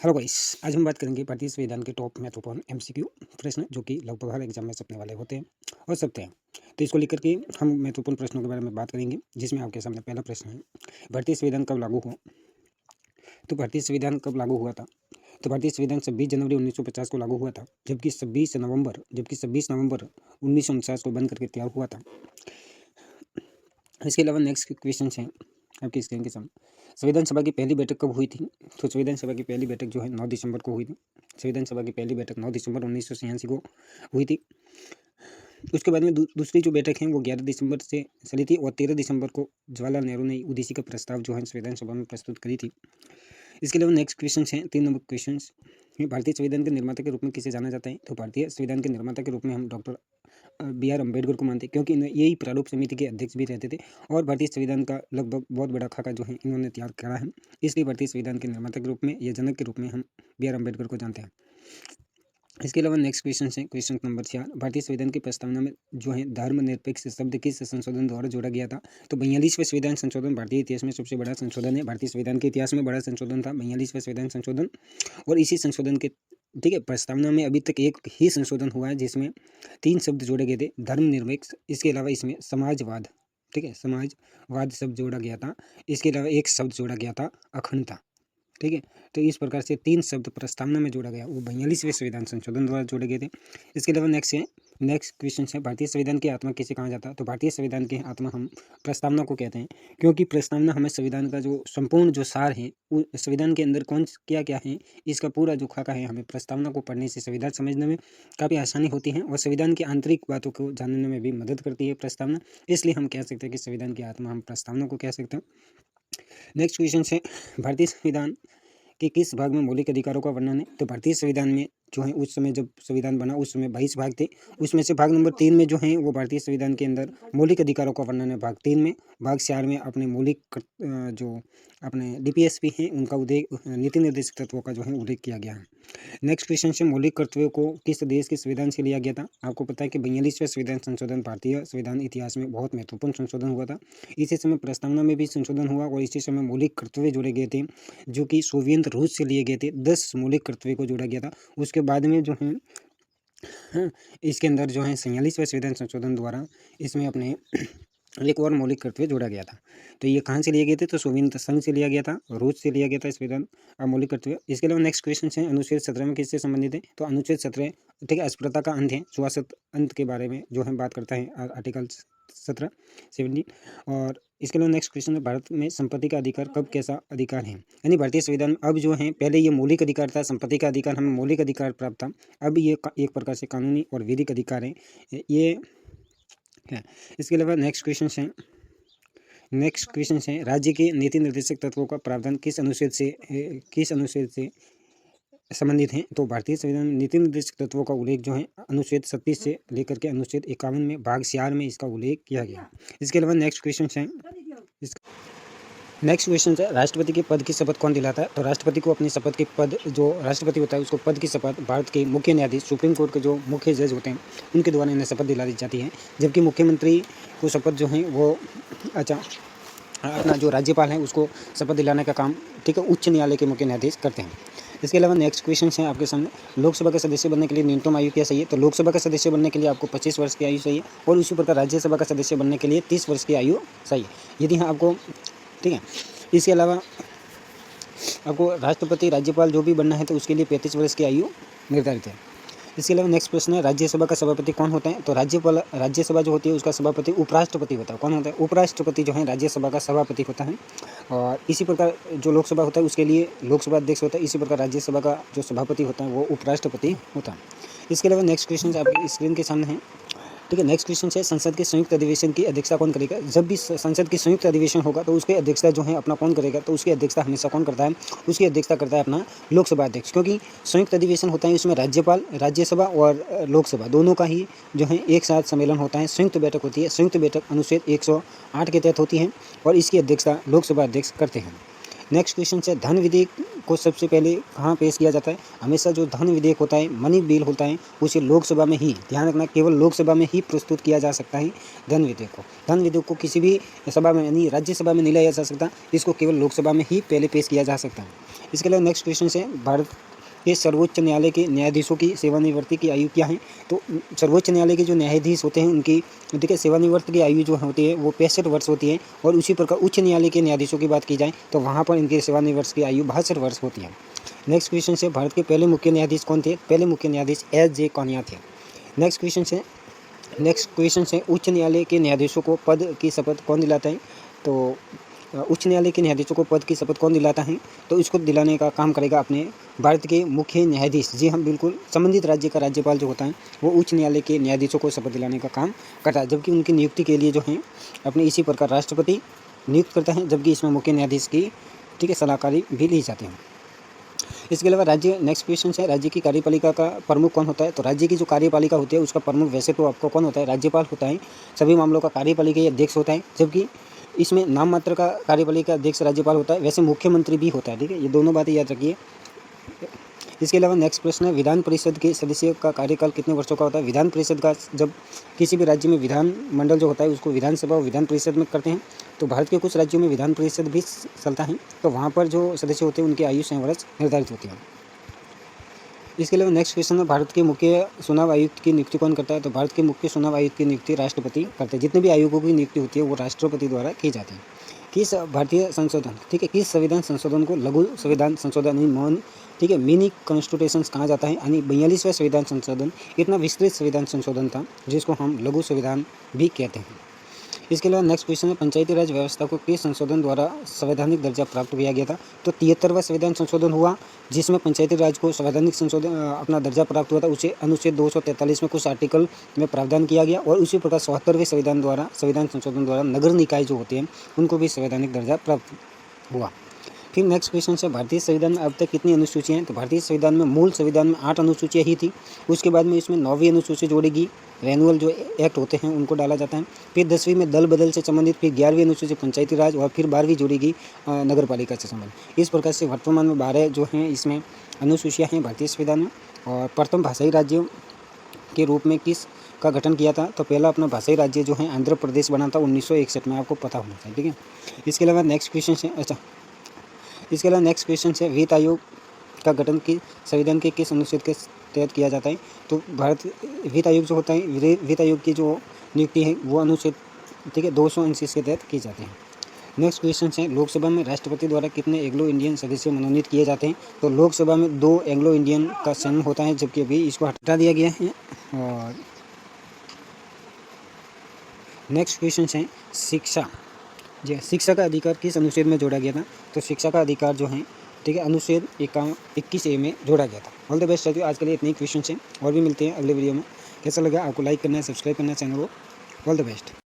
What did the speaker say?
Hello guys, आज हम बात करेंगे भारतीय संविधान के टॉप महत्वपूर्ण एमसीक्यू प्रश्न जो कि लगभग हर एग्जाम में छपने वाले होते हैं और सकते हैं। तो इसको लेकर के हम महत्वपूर्ण प्रश्नों के बारे में बात करेंगे, जिसमें आपके सामने पहला प्रश्न है, भारतीय संविधान कब लागू हुआ? तो भारतीय संविधान कब लागू हुआ था? तो भारतीय संविधान 26 जनवरी 1950 को लागू हुआ था, जबकि 26 नवंबर 1949 को बन करके तैयार हुआ था। इसके अलावा नेक्स्ट क्वेश्चन है आपकी स्क्रीन के सामने, संविधान सभा की पहली बैठक कब हुई थी? तो संविधान सभा की पहली बैठक जो है 9 दिसंबर को हुई थी। संविधान सभा की पहली बैठक 9 दिसंबर 1986 को हुई थी। उसके बाद में दूसरी जो बैठक है वो 11 दिसंबर से चली थी और 13 दिसंबर को जवाहरलाल नेहरू ने उद्देश्य का प्रस्ताव जो है संविधान सभा में प्रस्तुत करी थी। इसके अलावा नेक्स्ट क्वेश्चन है 3 नंबर क्वेश्चन, भारतीय संविधान के निर्माता के रूप में किसे जाना जाता है? तो भारतीय संविधान के निर्माता के रूप में हम डॉक्टर BR अम्बेडकर को मानते हैं, क्योंकि यही प्रारूप समिति के अध्यक्ष भी रहते थे और भारतीय संविधान का लगभग बहुत बड़ा खाका जो है इन्होंने तैयार करा है। इसलिए भारतीय संविधान के निर्माता के रूप में या जनक के रूप में हम BR अम्बेडकर को जानते हैं। इसके अलावा नेक्स्ट क्वेश्चन है क्वेश्चन नंबर 4, भारतीय संविधान की प्रस्तावना में जो है धर्मनिरपेक्ष शब्द किस संशोधन द्वारा जोड़ा गया था? तो 42वें संविधान संशोधन भारतीय इतिहास में सबसे बड़ा संशोधन है। भारतीय संविधान के इतिहास में बड़ा संशोधन था 42वें संविधान संशोधन, और इसी संशोधन के प्रस्तावना में अभी तक एक ही संशोधन हुआ है जिसमें 3 शब्द जोड़े गए थे, धर्मनिरपेक्ष। इसके अलावा इसमें समाजवाद, समाजवाद शब्द जोड़ा गया था। इसके अलावा एक शब्द जोड़ा गया था अखंडता। तो इस प्रकार से 3 शब्द प्रस्तावना में जोड़ा गया, वो 42वें संविधान संशोधन द्वारा जोड़े गए थे। इसके अलावा नेक्स्ट क्वेश्चन है, भारतीय संविधान की आत्मा किसे कहा जाता है? तो भारतीय संविधान की आत्मा हम प्रस्तावना को कहते हैं, क्योंकि प्रस्तावना हमें संविधान का जो संपूर्ण जो सार है, संविधान के अंदर क्या क्या है, इसका पूरा जो खाका है, हमें प्रस्तावना को पढ़ने से संविधान समझने में काफ़ी आसानी होती है और संविधान की आंतरिक बातों को जानने में भी मदद करती है प्रस्तावना। इसलिए हम कह सकते हैं कि संविधान की आत्मा हम प्रस्तावना को कह सकते हैं। नेक्स्ट क्वेश्चन है, भारतीय संविधान कि किस भाग में मौलिक अधिकारों का वर्णन है? तो भारतीय संविधान में जो है उस समय जब संविधान बना उस समय 22 भाग थे, उसमें से भाग नंबर 3 में जो है वो भारतीय संविधान के अंदर मौलिक अधिकारों का वर्णन है भाग 3 में। भाग 4 में अपने मौलिक जो अपने DPSP हैं उनका नीति निर्देशक तत्वों का जो है उल्लेख किया गया है। नेक्स्ट क्वेश्चन से, मौलिक कर्तव्यों को किस देश के संविधान से लिया गया था? आपको पता है कि 42वें संविधान संशोधन भारतीय संविधान इतिहास में बहुत महत्वपूर्ण संशोधन हुआ था। इसी समय प्रस्तावना में भी संशोधन हुआ और इसी समय मौलिक कर्तव्य जोड़े गए थे, जो कि सोवियत रूस से लिए गए थे। 10 मौलिक कर्तव्य को जोड़ा गया था। उसके बाद में जो है इसके अंदर जो है 46वें संविधान संशोधन द्वारा इसमें अपने एक और मौलिक कर्तव्य जोड़ा गया था। तो ये कहाँ से लिए गए थे? तो सोवियत संघ से लिया गया था, रूस से लिया गया था संविधान मौलिक कर्तव्य। इसके अलावा नेक्स्ट क्वेश्चन है, अनुच्छेद 17 में किससे संबंधित है? तो अनुच्छेद 17 अस्पृश्यता का अंत है, शाश्वत अंत के बारे में जो है बात करता है आर्टिकल 17 और इसके अलावा नेक्स्ट क्वेश्चन है, भारत में संपत्ति का अधिकार कब कैसा अधिकार है? यानी भारतीय संविधान अब जो है, पहले ये मौलिक अधिकार था, संपत्ति का अधिकार हमें मौलिक अधिकार प्राप्त था, अब ये एक प्रकार से कानूनी और विधिक अधिकार है ये है। इसके अलावा नेक्स्ट क्वेश्चन है, राज्य के नीति निर्देशक तत्वों का प्रावधान किस अनुच्छेद से संबंधित हैं? तो भारतीय संविधान नीति निर्देशक तत्वों का उल्लेख जो है अनुच्छेद 36 से लेकर के अनुच्छेद 51 में भाग 4 में इसका उल्लेख किया गया। इसके अलावा नेक्स्ट क्वेश्चन है, राष्ट्रपति के पद की शपथ कौन दिलाता है? तो राष्ट्रपति को अपनी शपथ के पद, जो राष्ट्रपति होता है उसको पद की शपथ भारत के मुख्य न्यायाधीश, सुप्रीम कोर्ट के जो मुख्य जज होते हैं उनके द्वारा इन्हें शपथ दिलाई जाती है, जबकि मुख्यमंत्री को शपथ जो है वो अपना जो राज्यपाल है उसको शपथ दिलाने का काम उच्च न्यायालय के मुख्य न्यायाधीश करते हैं। इसके अलावा नेक्स्ट क्वेश्चन है आपके सामने, लोकसभा के सदस्य बनने के लिए न्यूनतम आयु क्या चाहिए? तो लोकसभा का सदस्य बनने के लिए आपको 25 वर्ष की आयु चाहिए और उसी प्रकार राज्यसभा का सदस्य बनने के लिए 30 वर्ष की आयु चाहिए। यदि हाँ आपको इसके अलावा आपको राष्ट्रपति, राज्यपाल जो भी बनना है तो उसके लिए 35 वर्ष की आयु निर्धारित है। इसके अलावा नेक्स्ट प्रश्न है, राज्यसभा का सभापति कौन होता है? तो राज्यसभा जो होती है उसका सभापति उपराष्ट्रपति होता है। कौन होता है? उपराष्ट्रपति जो है राज्यसभा का सभापति होता है। और इसी प्रकार जो लोकसभा होता है उसके लिए लोकसभा अध्यक्ष होता है, इसी प्रकार राज्यसभा का जो सभापति होता है वो उपराष्ट्रपति होता है। इसके अलावा नेक्स्ट क्वेश्चन आपकी स्क्रीन के सामने है। नेक्स्ट क्वेश्चन है, संसद के संयुक्त अधिवेशन की अध्यक्षता कौन करेगा? जब भी संसद की संयुक्त अधिवेशन होगा तो उसकी अध्यक्षता जो है अपना कौन करेगा? तो उसकी अध्यक्षता हमेशा कौन करता है? उसकी अध्यक्षता करता है अपना लोकसभा अध्यक्ष, क्योंकि संयुक्त अधिवेशन होता है उसमें राज्यपाल, राज्यसभा और लोकसभा दोनों का ही जो है एक साथ सम्मेलन होता है, संयुक्त बैठक होती है। संयुक्त बैठक अनुच्छेद 108 के तहत होती है और इसकी अध्यक्षता लोकसभा अध्यक्ष करते हैं। नेक्स्ट क्वेश्चन है, धन विधेयक को सबसे पहले कहाँ पेश किया जाता है? हमेशा जो धन विधेयक होता है, मनी बिल होता है, उसे लोकसभा में ही, ध्यान रखना, केवल लोकसभा में ही प्रस्तुत किया जा सकता है धन विधेयक को किसी भी सभा में यानी राज्यसभा में नहीं लाया जा सकता, इसको केवल लोकसभा में ही पहले पेश किया जा सकता है। इसके अलावा नेक्स्ट क्वेश्चन है भारत के सर्वोच्च न्यायालय के न्यायाधीशों की सेवानिवृत्ति की आयु क्या है। तो सर्वोच्च न्यायालय के जो न्यायाधीश होते हैं उनकी देखिए सेवानिवृत्ति की आयु जो होती है वो 65 वर्ष होती है। और उसी प्रकार उच्च न्यायालय के न्यायाधीशों की बात की जाए तो वहाँ पर इनकी सेवानिवृत्ति की आयु 62 वर्ष होती है। नेक्स्ट क्वेश्चन है भारत के पहले मुख्य न्यायाधीश कौन थे। पहले मुख्य न्यायाधीश एस.जे. कौनिया थे। नेक्स्ट क्वेश्चन है उच्च न्यायालय के न्यायाधीशों को पद की शपथ कौन दिलाता है। तो उच्च न्यायालय के न्यायाधीशों को पद की शपथ कौन दिलाता है। तो इसको दिलाने का काम करेगा अपने भारत के मुख्य न्यायाधीश। जी हम बिल्कुल, संबंधित राज्य का राज्यपाल जो होता है वो उच्च न्यायालय के न्यायाधीशों को शपथ दिलाने का काम करता है। जबकि उनकी नियुक्ति के लिए जो है अपने इसी प्रकार राष्ट्रपति नियुक्त करता है। जबकि इसमें मुख्य न्यायाधीश की सलाहकारी भी ली जाती है। इसके अलावा नेक्स्ट क्वेश्चन है राज्य की कार्यपालिका का प्रमुख कौन होता है। तो राज्य की जो कार्यपालिका होती है उसका प्रमुख वैसे तो आपको कौन होता है, राज्यपाल होता है। सभी मामलों का कार्यपालिका अध्यक्ष होता है। जबकि इसमें नाम मात्र का कार्यपालिका अध्यक्ष राज्यपाल होता है, वैसे मुख्यमंत्री भी होता है। ठीक है, ये दोनों बातें याद रखिए। इसके अलावा नेक्स्ट प्रश्न है विधान परिषद के सदस्य का कार्यकाल कितने वर्षों का होता है। विधान परिषद का, जब किसी भी राज्य में विधान मंडल जो होता है उसको विधानसभा और विधान परिषद में करते हैं। तो भारत के कुछ राज्यों में विधान परिषद भी चलता है। तो वहाँ पर जो सदस्य होते हैं उनकी आयु 100 वर्ष निर्धारित होती है। इसके अलावा नेक्स्ट क्वेश्चन है भारत के मुख्य चुनाव आयुक्त की नियुक्ति कौन करता है। तो भारत के मुख्य चुनाव आयुक्त की नियुक्ति राष्ट्रपति करते हैं। जितने भी आयोगों की नियुक्ति होती है वो राष्ट्रपति द्वारा की जाती है। किस भारतीय संशोधन, ठीक है, किस संविधान संशोधन को लघु संविधान संशोधन ठीक है, मिनी कॉन्स्टिट्यूशन कहा जाता है। यानी 42वां संविधान संशोधन इतना विस्तृत संविधान संशोधन था जिसको हम लघु संविधान भी कहते हैं। इसके अलावा नेक्स्ट क्वेश्चन है पंचायती राज व्यवस्था को किस संशोधन द्वारा संवैधानिक दर्जा प्राप्त किया गया था। तो 73वां संविधान संशोधन हुआ जिसमें पंचायती राज को संवैधानिक संशोधन अपना दर्जा प्राप्त हुआ था। उसे अनुच्छेद 243 में कुछ आर्टिकल में प्रावधान किया गया। और उसी प्रकार 77वें संविधान संशोधन द्वारा नगर निकाय जो होते हैं उनको भी संवैधानिक दर्जा प्राप्त हुआ। फिर नेक्स्ट क्वेश्चन है भारतीय संविधान में अब तक कितनी अनुसूचियाँ हैं। तो भारतीय संविधान में मूल संविधान में 8 अनुसूचियाँ ही थी। उसके बाद में इसमें 9वीं अनुसूची जोड़ेगी, रेनुअल जो एक्ट होते हैं उनको डाला जाता है। फिर 10वीं में दल बदल से संबंधित, फिर 11वीं अनुसूची पंचायती राज और फिर 12वीं जोड़ेगी नगर पालिका से संबंधित। इस प्रकार से वर्तमान में 12 जो हैं इसमें अनुसूचियाँ हैं भारतीय संविधान में। और प्रथम भाषाई राज्यों के रूप में किस का गठन किया था। तो पहला अपना भाषाई राज्य जो है आंध्र प्रदेश बना था 1961 में, आपको पता होना चाहिए। ठीक है, इसके अलावा नेक्स्ट क्वेश्चन है वित्त आयोग का गठन की संविधान के किस अनुच्छेद के तहत किया जाता है। तो भारत वित्त आयोग जो होता है, वित्त आयोग की जो नियुक्ति है वो अनुच्छेद 229 के तहत की जाती है। नेक्स्ट क्वेश्चन है लोकसभा में राष्ट्रपति द्वारा कितने एंग्लो इंडियन सदस्य मनोनीत किए जाते हैं। तो लोकसभा में 2 एंग्लो इंडियन का जन्म होता है, जबकि अभी इसको हटा दिया गया है। और नेक्स्ट क्वेश्चन है शिक्षा का अधिकार किस अनुच्छेद में जोड़ा गया था। तो शिक्षा का अधिकार जो है, ठीक है, अनुच्छेद 21A में जोड़ा गया था। ऑल द बेस्ट साथियों, आज के लिए इतने ही क्वेश्चन हैं और भी मिलते हैं अगले वीडियो में। कैसा लगा आपको, लाइक करना है, सब्सक्राइब करना है चैनल को। All the best.